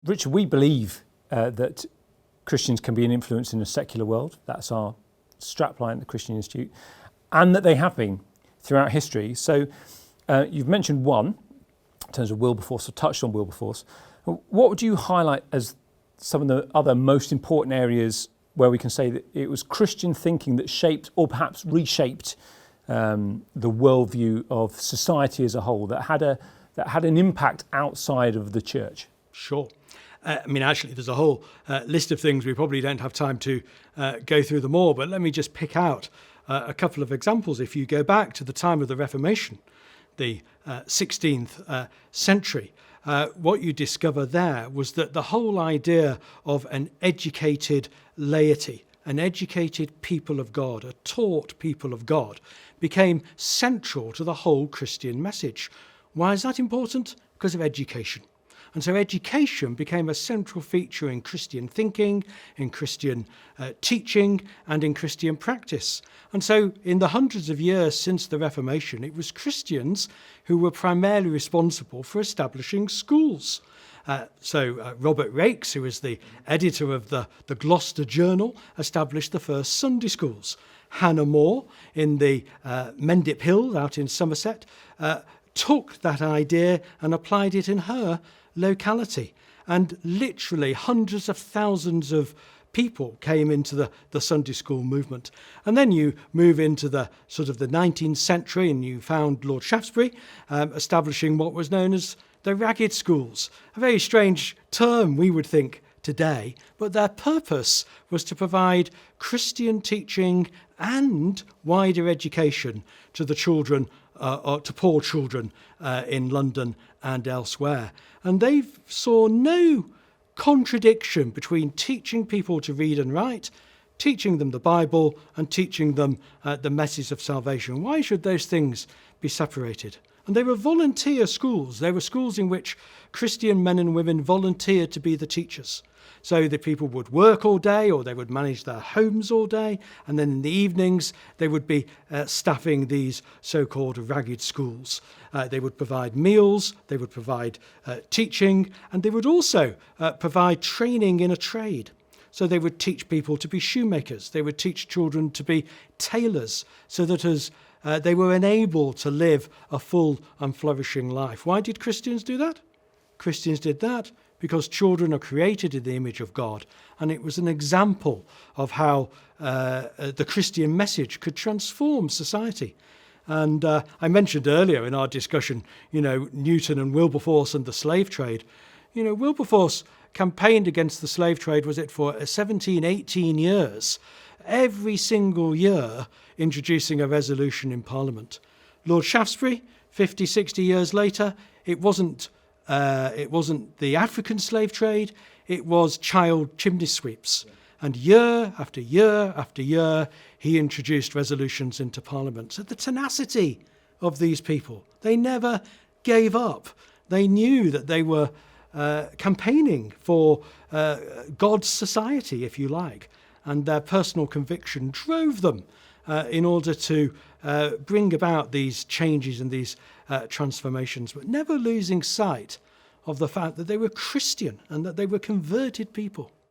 Richard, we believe that Christians can be an influence in a secular world. That's our strapline at the Christian Institute, and that they have been throughout history. So you've mentioned one in terms of Wilberforce, or touched on Wilberforce. What would you highlight as some of the other most important areas where we can say that it was Christian thinking that shaped or perhaps reshaped the worldview of society as a whole, that had an impact outside of the church? Sure. Actually, there's a whole list of things. We probably don't have time to go through them all, but let me just pick out a couple of examples. If you go back to the time of the Reformation, the 16th century, what you discover there was that the whole idea of an educated laity, an educated people of God, a taught people of God, became central to the whole Christian message. Why is that important? Because of education. And so education became a central feature in Christian thinking, in Christian teaching, and in Christian practice. And so in the hundreds of years since the Reformation, it was Christians who were primarily responsible for establishing schools. Robert Raikes, who was the editor of the Gloucester Journal, established the first Sunday schools. Hannah More in the Mendip Hill out in Somerset took that idea and applied it in her locality, and literally hundreds of thousands of people came into the Sunday school movement. And then you move into the sort of the 19th century, and you found Lord Shaftesbury establishing what was known as the ragged schools. A very strange term, we would think, today, but their purpose was to provide Christian teaching and wider education to the children, or to poor children in London and elsewhere. And they saw no contradiction between teaching people to read and write, teaching them the Bible, and teaching them the message of salvation. Why should those things be separated? And they were volunteer schools. They were schools in which Christian men and women volunteered to be the teachers. So the people would work all day, or they would manage their homes all day, and then in the evenings they would be staffing these so-called ragged schools. They would provide meals, they would provide teaching, and they would also provide training in a trade. So they would teach people to be shoemakers, they would teach children to be tailors, so that as they were enabled to live a full and flourishing life. Why did Christians do that? Christians did that because children are created in the image of God, and it was an example of how the Christian message could transform society. And I mentioned earlier in our discussion, Newton and Wilberforce and the slave trade. Wilberforce campaigned against the slave trade, was it for 17, 18 years, every single year introducing a resolution in Parliament. Lord Shaftesbury, 50, 60 years later, it wasn't the African slave trade, it was child chimney sweeps. And year after year after year, he introduced resolutions into Parliament. So the tenacity of these people, they never gave up. They knew that they were campaigning for God's society, if you like, and their personal conviction drove them in order to bring about these changes and these transformations, but never losing sight of the fact that they were Christian and that they were converted people.